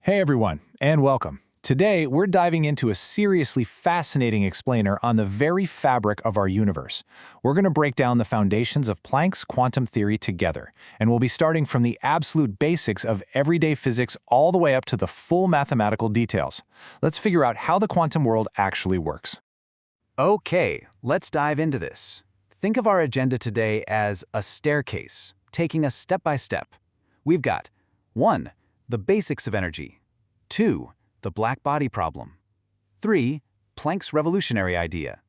Hey everyone, and welcome. Today, we're diving into a seriously fascinating explainer on the very fabric of our universe. We're going to break down the foundations of Planck's quantum theory together, and we'll be starting from the absolute basics of everyday physics all the way up to the full mathematical details. Let's figure out how the quantum world actually works. Okay, let's dive into this. Think of our agenda today as a staircase, taking us step by step. We've got 1. The basics of energy. 2. The black body problem. 3. Planck's revolutionary idea.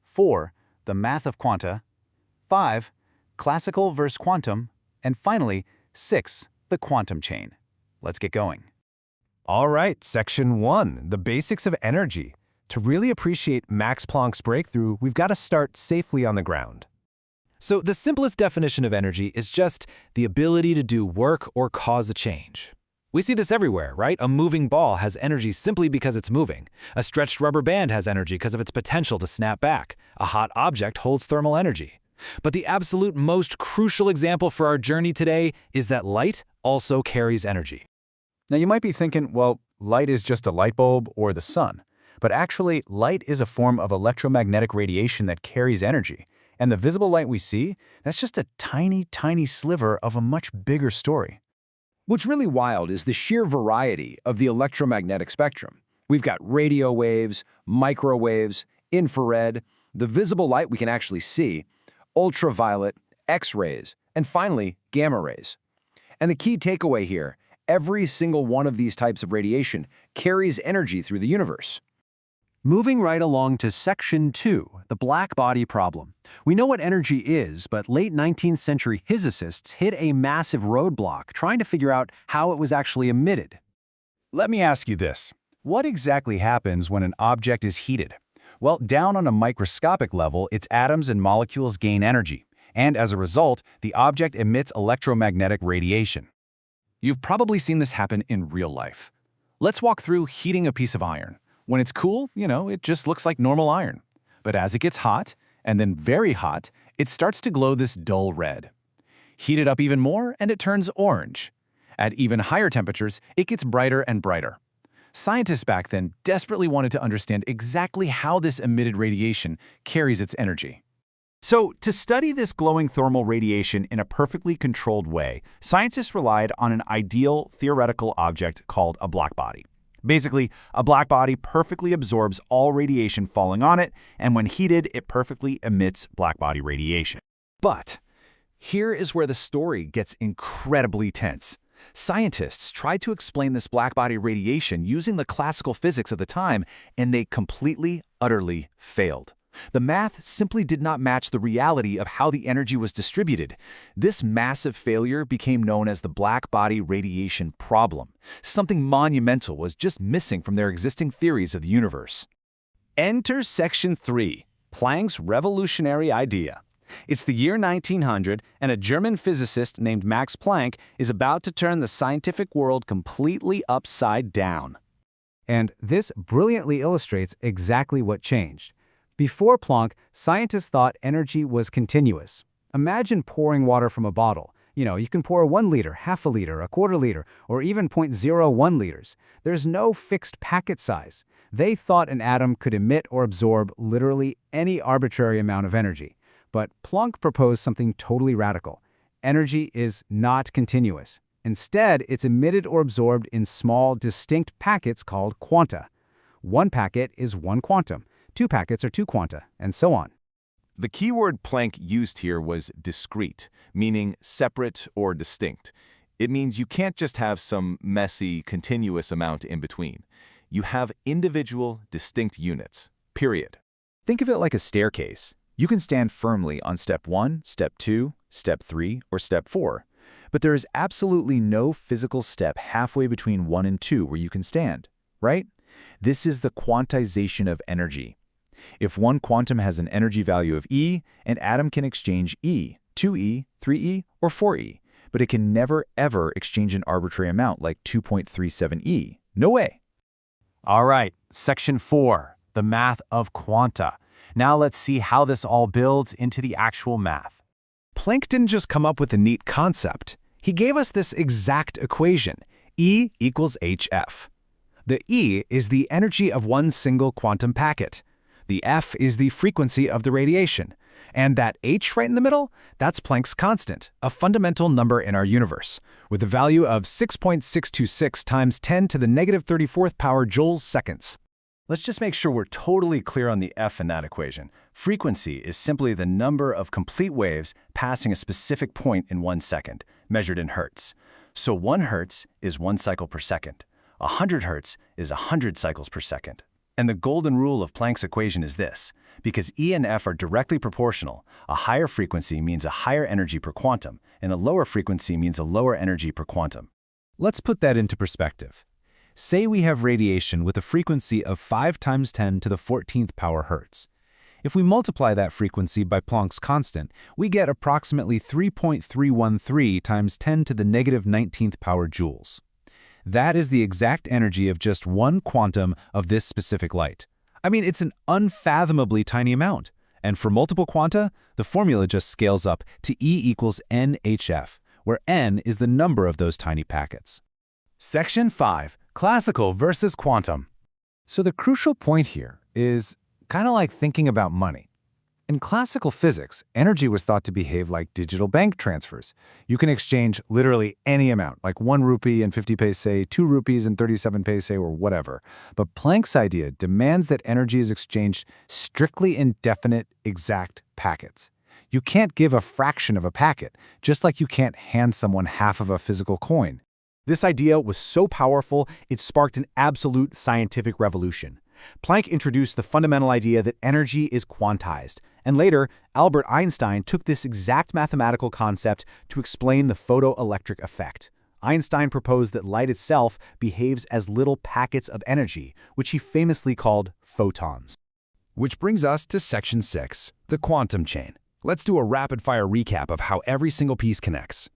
4. The math of quanta. 5. Classical versus quantum. And finally, 6. The quantum chain. Let's get going. All right, Section 1, the basics of energy. To really appreciate Max Planck's breakthrough, we've got to start safely on the ground. So the simplest definition of energy is just the ability to do work or cause a change. We see this everywhere, right? A moving ball has energy simply because it's moving. A stretched rubber band has energy because of its potential to snap back. A hot object holds thermal energy. But the absolute most crucial example for our journey today is that light also carries energy. Now you might be thinking, well, light is just a light bulb or the sun. But actually, light is a form of electromagnetic radiation that carries energy. And the visible light we see, that's just a tiny, tiny sliver of a much bigger story. What's really wild is the sheer variety of the electromagnetic spectrum. We've got radio waves, microwaves, infrared, the visible light we can actually see, ultraviolet, X-rays, and finally, gamma rays. And the key takeaway here, every single one of these types of radiation carries energy through the universe. Moving right along to Section 2, the black body problem. We know what energy is, but late 19th century physicists hit a massive roadblock trying to figure out how it was actually emitted. Let me ask you this. What exactly happens when an object is heated? Well, down on a microscopic level, its atoms and molecules gain energy, and as a result, the object emits electromagnetic radiation. You've probably seen this happen in real life. Let's walk through heating a piece of iron. When it's cool, it just looks like normal iron. But as it gets hot, and then very hot, it starts to glow this dull red. Heat it up even more, and it turns orange. At even higher temperatures, it gets brighter and brighter. Scientists back then desperately wanted to understand exactly how this emitted radiation carries its energy. So, to study this glowing thermal radiation in a perfectly controlled way, scientists relied on an ideal theoretical object called a blackbody. Basically, a blackbody perfectly absorbs all radiation falling on it, and when heated, it perfectly emits blackbody radiation. But here is where the story gets incredibly tense. Scientists tried to explain this blackbody radiation using the classical physics of the time, and they completely, utterly failed. The math simply did not match the reality of how the energy was distributed. This massive failure became known as the black-body radiation problem. Something monumental was just missing from their existing theories of the universe. Enter Section 3, Planck's revolutionary idea. It's the year 1900, and a German physicist named Max Planck is about to turn the scientific world completely upside down. And this brilliantly illustrates exactly what changed. Before Planck, scientists thought energy was continuous. Imagine pouring water from a bottle. You can pour 1 liter, half a liter, a quarter liter, or even 0.01 liters. There's no fixed packet size. They thought an atom could emit or absorb literally any arbitrary amount of energy. But Planck proposed something totally radical. Energy is not continuous. Instead, it's emitted or absorbed in small, distinct packets called quanta. 1 packet is 1 quantum. 2 packets are 2 quanta, and so on. The keyword Planck used here was discrete, meaning separate or distinct. It means you can't just have some messy, continuous amount in between. You have individual, distinct units, period. Think of it like a staircase. You can stand firmly on step 1, step 2, step 3, or step 4. But there is absolutely no physical step halfway between 1 and 2 where you can stand, right? This is the quantization of energy. If one quantum has an energy value of E, an atom can exchange E, 2E, 3E, or 4E, but it can never, ever exchange an arbitrary amount like 2.37E. No way. All right, Section 4, the math of quanta. Now let's see how this all builds into the actual math. Planck didn't just come up with a neat concept. He gave us this exact equation. E equals hf. The E is the energy of one single quantum packet. The F is the frequency of the radiation. And that h right in the middle, that's Planck's constant, a fundamental number in our universe, with a value of 6.626 times 10 to the negative 34th power joules seconds. Let's just make sure we're totally clear on the F in that equation. Frequency is simply the number of complete waves passing a specific point in 1 second, measured in hertz. So 1 hertz is 1 cycle per second. 100 hertz is 100 cycles per second. And the golden rule of Planck's equation is this: because E and F are directly proportional, a higher frequency means a higher energy per quantum, and a lower frequency means a lower energy per quantum. Let's put that into perspective. Say we have radiation with a frequency of 5 times 10 to the 14th power hertz. If we multiply that frequency by Planck's constant, we get approximately 3.313 times 10 to the negative 19th power joules. That is the exact energy of just one quantum of this specific light. I mean, it's an unfathomably tiny amount. And for multiple quanta, the formula just scales up to E equals nhf, where n is the number of those tiny packets. Section 5, Classical versus Quantum. So the crucial point here is kind of like thinking about money. In classical physics, energy was thought to behave like digital bank transfers. You can exchange literally any amount, like 1 rupee and 50 paise, 2 rupees and 37 paise, or whatever. But Planck's idea demands that energy is exchanged strictly in definite, exact packets. You can't give a fraction of a packet, just like you can't hand someone half of a physical coin. This idea was so powerful, it sparked an absolute scientific revolution. Planck introduced the fundamental idea that energy is quantized, and later, Albert Einstein took this exact mathematical concept to explain the photoelectric effect. Einstein proposed that light itself behaves as little packets of energy, which he famously called photons. Which brings us to Section 6, the quantum chain. Let's do a rapid-fire recap of how every single piece connects.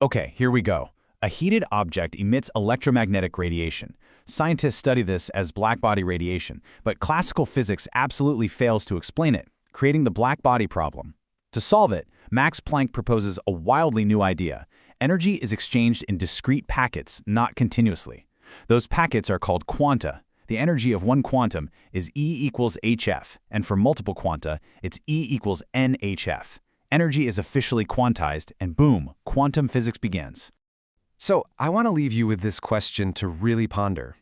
Okay, here we go. A heated object emits electromagnetic radiation. Scientists study this as blackbody radiation, but classical physics absolutely fails to explain it, creating the blackbody problem. To solve it, Max Planck proposes a wildly new idea. Energy is exchanged in discrete packets, not continuously. Those packets are called quanta. The energy of one quantum is E equals hf, and for multiple quanta, it's E equals nhf. Energy is officially quantized, and boom, quantum physics begins. So I want to leave you with this question to really ponder.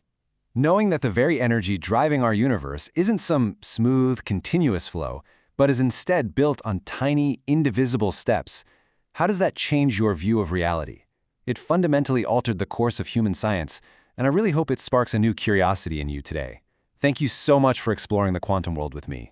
Knowing that the very energy driving our universe isn't some smooth, continuous flow, but is instead built on tiny, indivisible steps, how does that change your view of reality? It fundamentally altered the course of human science, and I really hope it sparks a new curiosity in you today. Thank you so much for exploring the quantum world with me.